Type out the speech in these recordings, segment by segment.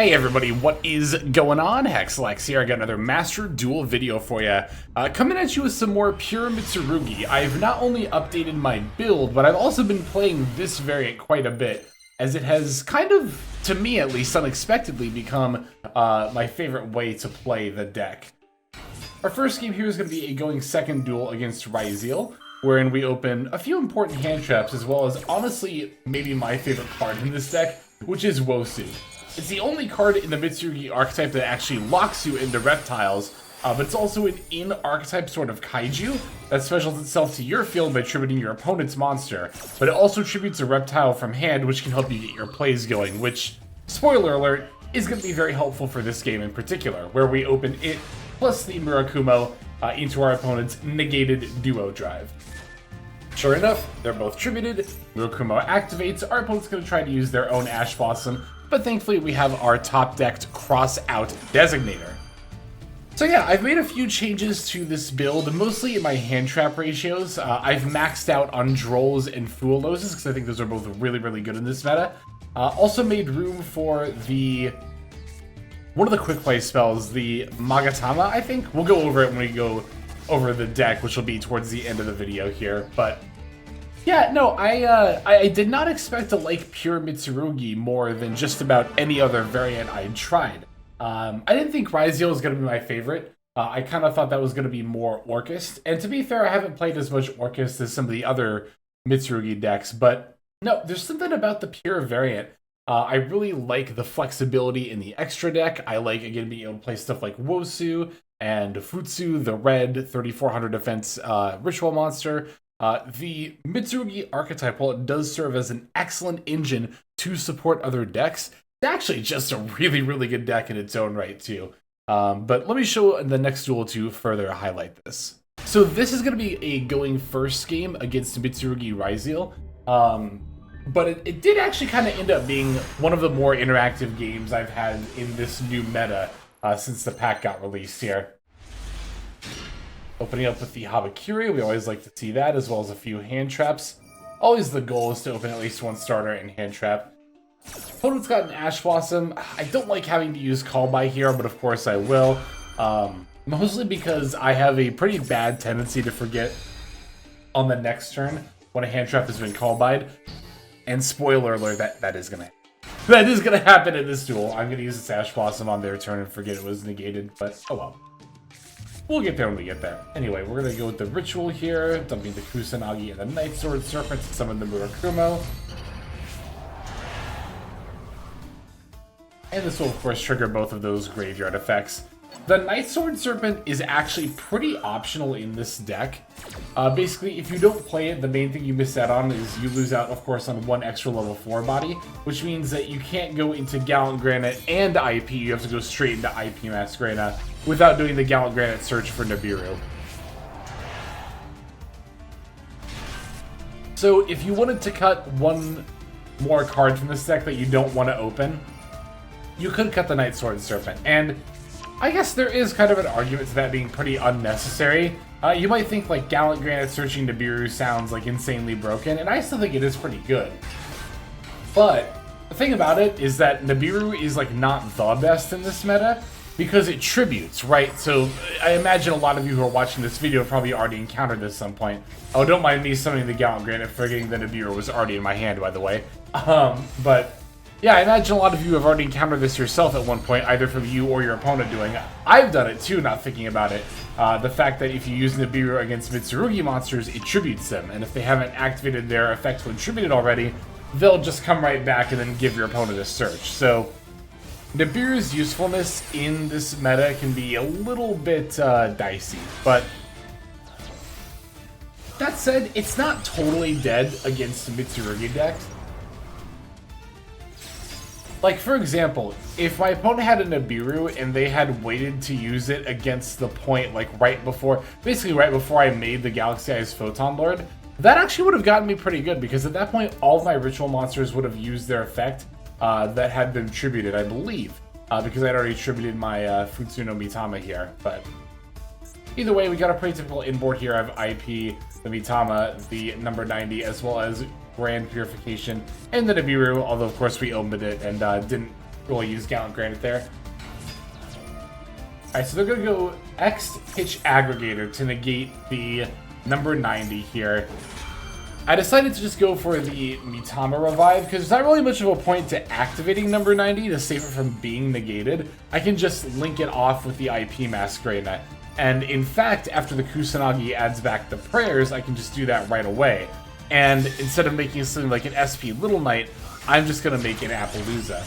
Hey everybody, what is going on? Hexlex here. I got another Master Duel video for you. Coming at you with some more pure Mitsurugi. I've not only updated my build, but I've also been playing this variant quite a bit, as it has kind of, to me at least, unexpectedly become my favorite way to play the deck. Our first game here is going to be a going second duel against Ryzeal, wherein we open a few important hand traps, as well as, honestly, maybe my favorite card in this deck, which is Wosu. It's the only card in the Mitsurugi archetype that actually locks you into reptiles, but it's also an in-archetype sort of kaiju that specials itself to your field by tributing your opponent's monster, but it also tributes a reptile from hand, which can help you get your plays going, which, spoiler alert, is going to be very helpful for this game in particular, where we open it plus the Murakumo into our opponent's negated duo drive. Sure enough, they're both tributed, Murakumo activates, our opponent's going to try to use their own Ash Blossom, but thankfully we have our top-decked cross-out designator. So yeah, I've made a few changes to this build, mostly in my hand trap ratios. I've maxed out on Drolls and Fool Noses, because I think those are both really, really good in this meta. Also made room for one of the quick play spells, the Magatama, I think. We'll go over it when we go over the deck, which will be towards the end of the video here, but yeah, no, I did not expect to like pure Mitsurugi more than just about any other variant I tried. I didn't think Ryzeal was going to be my favorite. I kind of thought that was going to be more Orcust. And to be fair, I haven't played as much Orcust as some of the other Mitsurugi decks. But no, there's something about the pure variant. I really like the flexibility in the extra deck. I like, again, being able to play stuff like Wosu and Futsu, the red 3400 defense ritual monster. The Mitsurugi archetype, while it does serve as an excellent engine to support other decks, it's actually just a really, really good deck in its own right, too. But let me show the next duel to further highlight this. So this is going to be a going first game against Mitsurugi Ryzeal. But it did actually kind of end up being one of the more interactive games I've had in this new meta since the pack got released here. Opening up with the Habakiri, we always like to see that, as well as a few hand traps. Always the goal is to open at least one starter and hand trap. Opponent's got an Ash Blossom. I don't like having to use Call By here, but of course I will. Mostly because I have a pretty bad tendency to forget on the next turn when a hand trap has been Call By'd. And spoiler alert, that is gonna happen in this duel. I'm gonna use this Ash Blossom on their turn and forget it was negated, but oh well. We'll get there when we get there. Anyway, we're going to go with the Ritual here, dumping the Kusanagi and the Night Sword Serpent to summon the Murakumo. And this will, of course, trigger both of those graveyard effects. The Night Sword Serpent is actually pretty optional in this deck. Basically, if you don't play it, the main thing you miss out on is you lose out, of course, on one extra level 4 body, which means that you can't go into Gallant Granite and IP. You have to go straight into IP Masquerena without doing the Gallant Granite search for Nibiru. So if you wanted to cut one more card from this deck that you don't want to open, you could cut the Night Sword Serpent. And I guess there is kind of an argument to that being pretty unnecessary. You might think like Gallant Granite searching Nibiru sounds like insanely broken, and I still think it is pretty good. But the thing about it is that Nibiru is like not the best in this meta because it tributes, right? So I imagine a lot of you who are watching this video have probably already encountered this at some point. Oh, don't mind me summoning the Gallant Granite, forgetting that Nibiru was already in my hand, by the way. But yeah, I imagine a lot of you have already encountered this yourself at one point, either from you or your opponent doing it. I've done it too, not thinking about it. The fact that if you use Nibiru against Mitsurugi monsters, it tributes them, and if they haven't activated their effect when tributed already, they'll just come right back and then give your opponent a search. So Nibiru's usefulness in this meta can be a little bit dicey, but that said, it's not totally dead against the Mitsurugi decks. Like, for example, if my opponent had a Nibiru and they had waited to use it against the point, like, basically right before I made the Galaxy Eyes Photon Lord, that actually would have gotten me pretty good, because at that point, all of my ritual monsters would have used their effect that had been tributed, I believe, because I'd already tributed my Futsu no Mitama here, but either way, we got a pretty typical inboard here. I have IP, the Mitama, the number 90, as well as Grand Purification, and the Nibiru, although of course we opened it and didn't We'll use Gallant Granite there. Alright, so they're going to go X Pitch Aggregator to negate the number 90 here. I decided to just go for the Mitama Revive, because there's not really much of a point to activating number 90 to save it from being negated. I can just link it off with the IP Masquerade Net. And in fact, after the Kusanagi adds back the prayers, I can just do that right away. And instead of making something like an SP Little Knight, I'm just going to make an Appaloosa.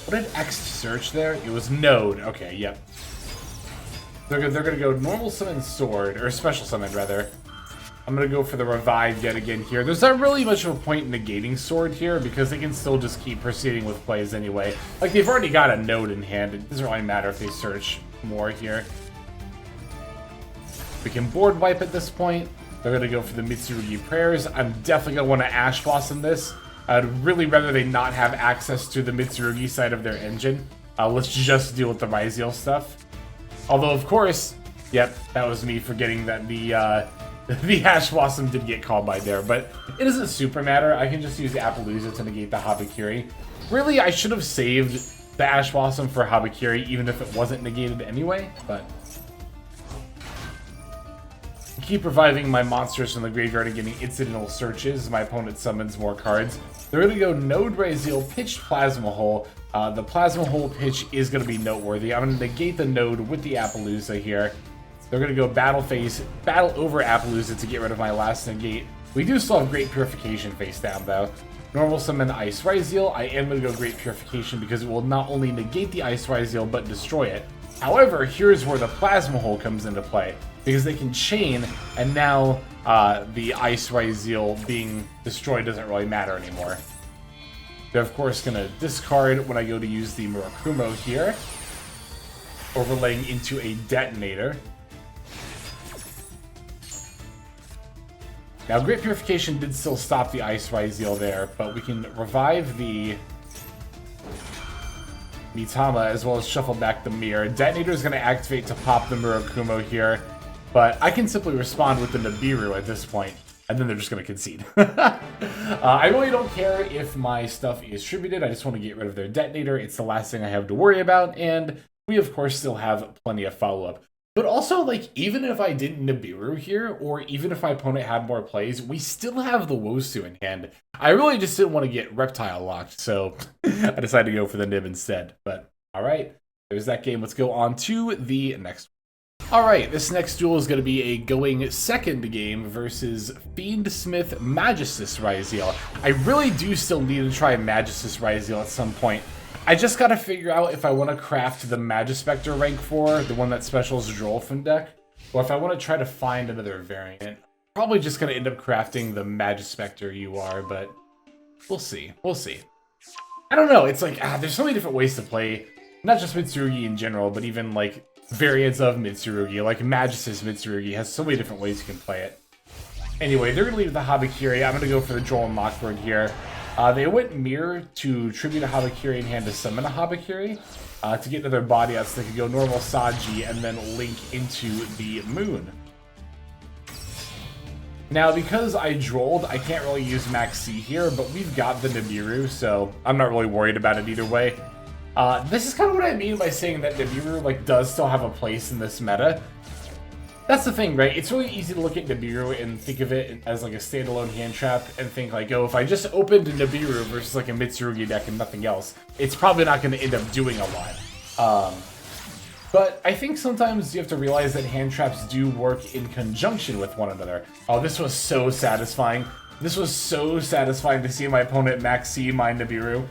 What did X search there? It was Node. Okay, yep. They're gonna go normal summon sword, or special summon rather. I'm gonna go for the revive yet again here. There's not really much of a point in negating sword here because they can still just keep proceeding with plays anyway. Like they've already got a node in hand. It doesn't really matter if they search more here. We can board wipe at this point. They're gonna go for the Mitsurugi prayers. I'm definitely gonna want to Ash Blossom this. I'd really rather they not have access to the Mitsurugi side of their engine. Let's just deal with the Ryzeal stuff. Although, of course, yep, that was me forgetting that the Ash Blossom did get called by there. But it doesn't super matter. I can just use the Appaloosa to negate the Habakiri. Really, I should have saved the Ash Blossom for Habakiri, even if it wasn't negated anyway. But keep reviving my monsters from the graveyard and getting incidental searches. My opponent summons more cards. They're going to go Node Ryzeal, pitched Plasma Hole. The Plasma Hole pitch is going to be noteworthy. I'm going to negate the Node with the Appaloosa here. They're going to go Battle over Appaloosa to get rid of my last negate. We do still have Great Purification face down though. Normal summon Ice Ryzeal. I am going to go Great Purification because it will not only negate the Ice Ryzeal but destroy it. However, here's where the Plasma Hole comes into play, because they can chain, and now the Ice Ryzeal being destroyed doesn't really matter anymore. They're of course going to discard when I go to use the Murakumo here, overlaying into a Detonator. Now Great Purification did still stop the Ice Ryzeal there, but we can revive the Mitama as well as shuffle back the Mirror. Detonator is going to activate to pop the Murakumo here, but I can simply respond with the Nibiru at this point, and then they're just going to concede. I really don't care if my stuff is tributed. I just want to get rid of their Detonator. It's the last thing I have to worry about, and we of course still have plenty of follow-up. But also, like, even if I didn't Nibiru here, or even if my opponent had more plays, we still have the Wosu in hand. I really just didn't want to get Reptile locked, so I decided to go for the Nib instead. But, alright, there's that game. Let's go on to the next one. Alright, this next duel is going to be a going second game versus Fiendsmith Magistus Ryzeal. I really do still need to try Magistus Ryzeal at some point. I just gotta figure out if I want to craft the Magispector rank 4, the one that specials Drolfin deck, or if I want to try to find another variant. Probably just gonna end up crafting the Magispector UR, but we'll see. We'll see. I don't know, it's like, there's so many different ways to play, not just Mitsurugi in general, but even like variants of Mitsurugi, like Magistus Mitsurugi has so many different ways you can play it. Anyway, they're gonna leave the Habakiri. I'm gonna go for the Droll and Lockbird here. They went Mirror to tribute a Habakiri in hand to summon a Habakiri to get to their body out so they could go normal Saji and then link into the Moon. Now, because I drolled, I can't really use Max C here, but we've got the Nibiru, so I'm not really worried about it either way. This is kind of what I mean by saying that Nibiru like does still have a place in this meta. That's the thing, right? It's really easy to look at Nibiru and think of it as like a standalone hand trap and think like, oh, if I just opened a Nibiru versus like a Mitsurugi deck and nothing else, it's probably not going to end up doing a lot. But I think sometimes you have to realize that hand traps do work in conjunction with one another. Oh, this was so satisfying. This was so satisfying to see my opponent Max C my Nibiru.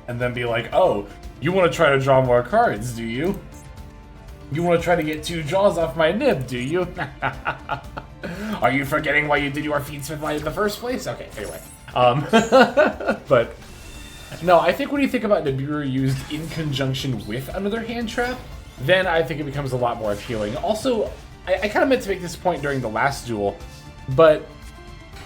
And then be like, oh, you want to try to draw more cards, do you? You want to try to get 2 draws off my Nib, do you? Are you forgetting why you did your Fiendsmith line in the first place? Okay, anyway. But, no, I think when you think about Nibiru used in conjunction with another hand trap, then I think it becomes a lot more appealing. Also, I kind of meant to make this point during the last duel, but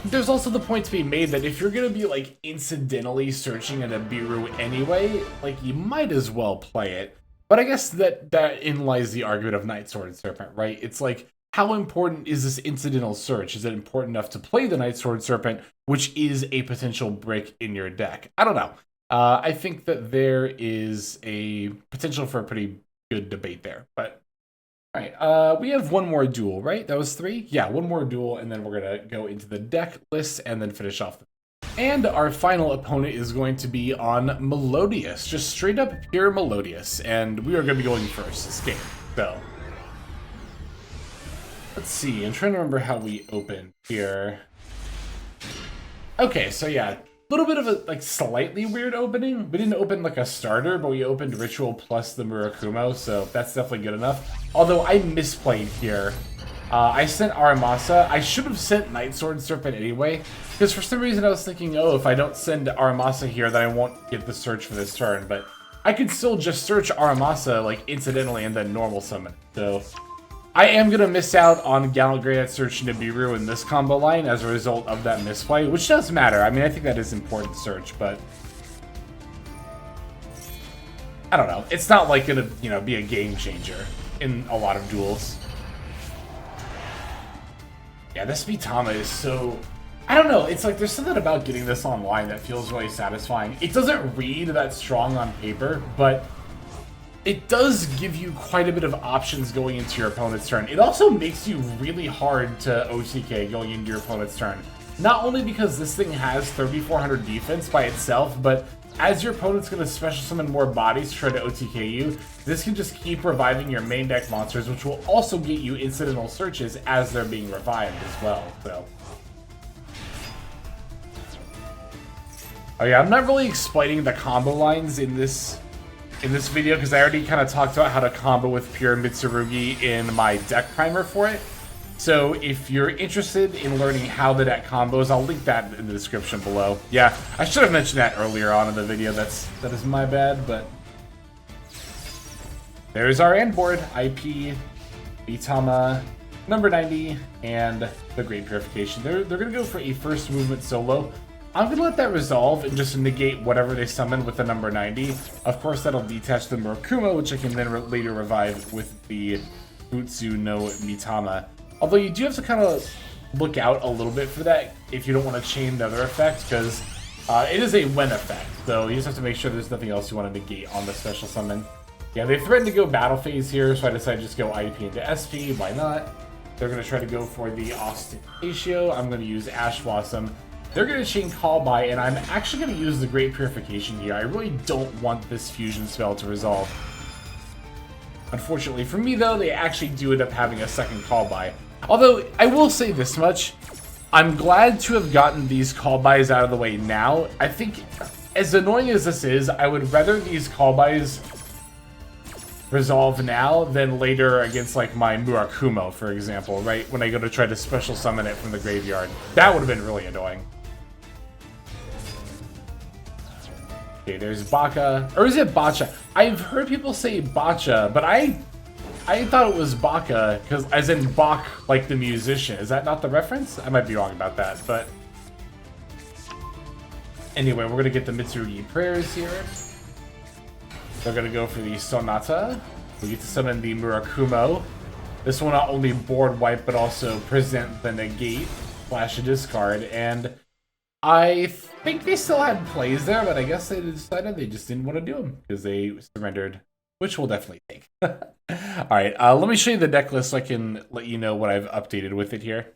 there's also the point to be made that if you're going to be, like, incidentally searching a Nibiru anyway, like, you might as well play it. But I guess that lies the argument of Night Sword Serpent, right? It's like, how important is this incidental search? Is it important enough to play the Night Sword Serpent, which is a potential brick in your deck? I don't know. I think that there is a potential for a pretty good debate there. But all right, we have one more duel, right? That was 3? Yeah, one more duel, and then we're going to go into the deck list and then finish off. And our final opponent is going to be on Melodious, just straight up pure Melodious. And we are going to be going first this game. So let's see. I'm trying to remember how we opened here. Okay, so yeah, a little bit of a like slightly weird opening. We didn't open like a starter, but we opened Ritual plus the Murakumo, so that's definitely good enough. Although I misplayed here. I sent Aramasa. I should have sent Night Sword Serpent anyway, because for some reason I was thinking, oh, if I don't send Aramasa here, then I won't get the search for this turn. But I could still just search Aramasa like incidentally and then normal summon. So I am going to miss out on Gallant Granite Search Nibiru in this combo line as a result of that misplay, which does matter. I mean, I think that is important search, but I don't know. It's not like going to, be a game changer in a lot of duels. Yeah, this Mitama is so... I don't know, it's like there's something about getting this online that feels really satisfying. It doesn't read that strong on paper, but it does give you quite a bit of options going into your opponent's turn. It also makes you really hard to OTK going into your opponent's turn. Not only because this thing has 3,400 defense by itself, but as your opponent's going to special summon more bodies to try to OTK you, this can just keep reviving your main deck monsters, which will also get you incidental searches as they're being revived as well. So, oh yeah, I'm not really explaining the combo lines in this video because I already kind of talked about how to combo with pure Mitsurugi in my deck primer for it. So if you're interested in learning how the deck combos, I'll link that in the description below. Yeah, I should have mentioned that earlier on in the video. That is my bad, but there's our end board. IP, Mitama, number 90, and the Great Purification. They're gonna go for a first movement solo. I'm gonna let that resolve and just negate whatever they summon with the number 90. Of course, that'll detach the Murakumo, which I can then later revive with the Utsu no Mitama. Although you do have to kind of look out a little bit for that if you don't want to chain the other effect, because it is a when effect, so you just have to make sure there's nothing else you want to negate on the special summon. Yeah, they threatened to go battle phase here, so I decided to just go IP into SP. Why not? They're going to try to go for the Ostentatious. I'm going to use Ash Blossom. They're going to chain Call By, and I'm actually going to use the Great Purification here. I really don't want this fusion spell to resolve. Unfortunately for me, though, they actually do end up having a second Call By. Although, I will say this much, I'm glad to have gotten these Call Bys out of the way now. I think, as annoying as this is, I would rather these Call Bys resolve now than later against, like, my Murakumo, for example, right? When I go to try to special summon it from the graveyard. That would have been really annoying. Okay, there's Baka. Or is it Bacha? I've heard people say Bacha, but I thought it was Baka, because as in Bach, like the musician. Is that not the reference? I might be wrong about that, but anyway, we're going to get the Mitsurugi prayers here. They're going to go for the Sonata. We get to summon the Murakumo. This will not only board wipe, but also present the negate, flash a discard, and I think they still had plays there, but I guess they decided they just didn't want to do them, because they surrendered, which we'll definitely take. Alright, let me show you the deck list so I can let you know what I've updated with it here.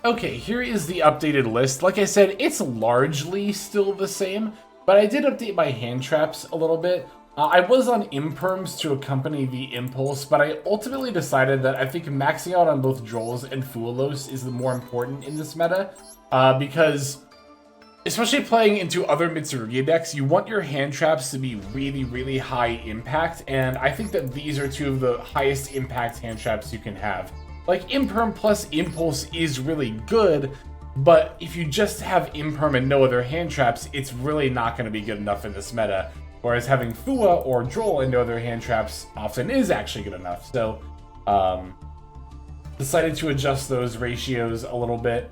Okay, here is the updated list. Like I said, it's largely still the same, but I did update my hand traps a little bit. I was on Imperms to accompany the Impulse, but I ultimately decided that I think maxing out on both Drolls and Fuelos is the more important in this meta, because especially playing into other Mitsurugi decks, you want your hand traps to be really, really high impact, and I think that these are two of the highest impact hand traps you can have. Like, Imperm plus Impulse is really good, but if you just have Imperm and no other hand traps, it's really not going to be good enough in this meta. Whereas having Fua or Droll and no other hand traps often is actually good enough. So, decided to adjust those ratios a little bit.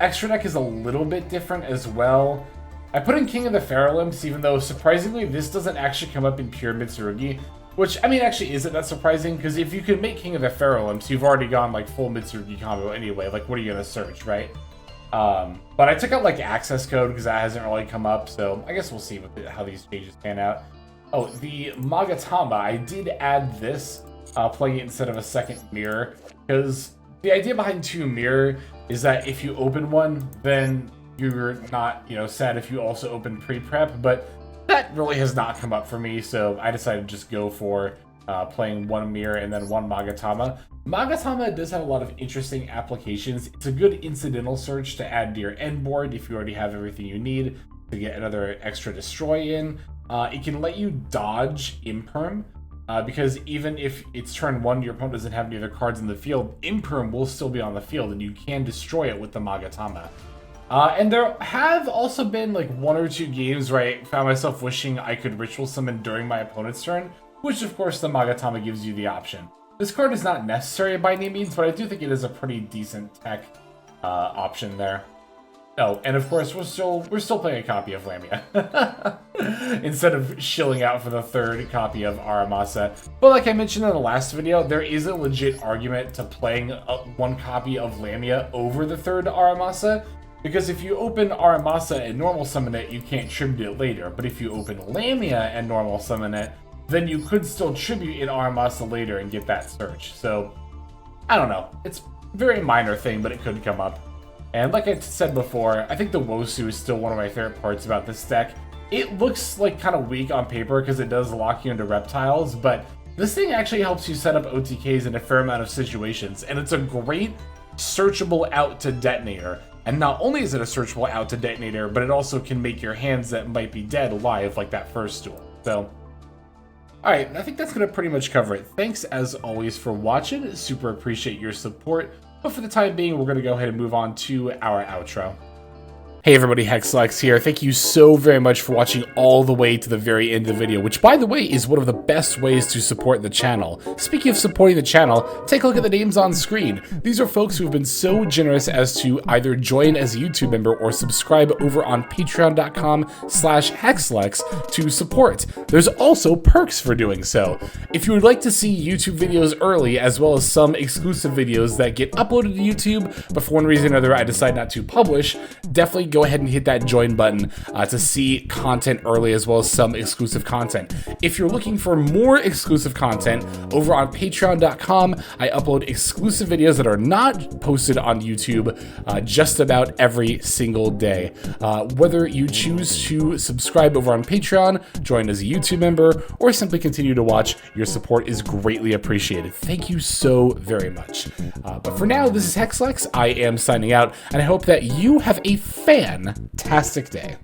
Extra deck is a little bit different as well. I put in King of the Pharolymphs, even though surprisingly this doesn't actually come up in pure Mitsurugi, which, I mean, actually isn't that surprising, because if you can make King of the Pharolymphs, you've already gone like full Mitsurugi combo anyway. Like, what are you gonna search, right? But I took out like access code because that hasn't really come up, so I guess we'll see how these changes pan out. Oh, the Magatama, I did add this, playing it instead of a second mirror, because the idea behind 2 mirror is that if you open one, then you're not, sad if you also open pre-prep, but that really has not come up for me, so I decided to just go for playing 1 mirror and then 1 Magatama. Magatama does have a lot of interesting applications. It's a good incidental search to add to your end board if you already have everything you need to get another extra destroy in. It can let you dodge imperm, because even if it's turn 1, your opponent doesn't have any other cards in the field, imperm will still be on the field and you can destroy it with the Magatama. And there have also been like 1 or 2 games where I found myself wishing I could ritual summon during my opponent's turn, which of course the Magatama gives you the option. This card is not necessary by any means, but I do think it is a pretty decent tech option there. Oh, and of course we're still playing a copy of Lamia instead of shilling out for the 3rd copy of Aramasa. But like I mentioned in the last video, there is a legit argument to playing 1 copy of Lamia over the 3rd Aramasa, because if you open Aramasa and normal summon it, you can't tribute it later. But if you open Lamia and normal summon it, then you could still tribute in Aramasa later and get that search. So, I don't know. It's a very minor thing, but it could come up. And like I said before, I think the Wosu is still one of my favorite parts about this deck. It looks like kind of weak on paper because it does lock you into reptiles, but this thing actually helps you set up OTKs in a fair amount of situations, and it's a great searchable out to detonator. And not only is it a searchable out to detonator, but it also can make your hands that might be dead alive, like that first duel. So, alright, I think that's going to pretty much cover it. Thanks as always for watching. Super appreciate your support. But for the time being, we're going to go ahead and move on to our outro. Hey everybody, Hexlex here. Thank you so very much for watching all the way to the very end of the video, which by the way is one of the best ways to support the channel. Speaking of supporting the channel, take a look at the names on screen. These are folks who have been so generous as to either join as a YouTube member or subscribe over on patreon.com/Hexlex to support. There's also perks for doing so. If you would like to see YouTube videos early, as well as some exclusive videos that get uploaded to YouTube, but for one reason or another I decide not to publish, definitely go ahead and hit that join button to see content early, as well as some exclusive content. If you're looking for more exclusive content, over on patreon.com, I upload exclusive videos that are not posted on YouTube just about every single day. Whether you choose to subscribe over on Patreon, join as a YouTube member, or simply continue to watch, your support is greatly appreciated. Thank you so very much. But for now, this is Hexlex. I am signing out, and I hope that you have a fantastic day.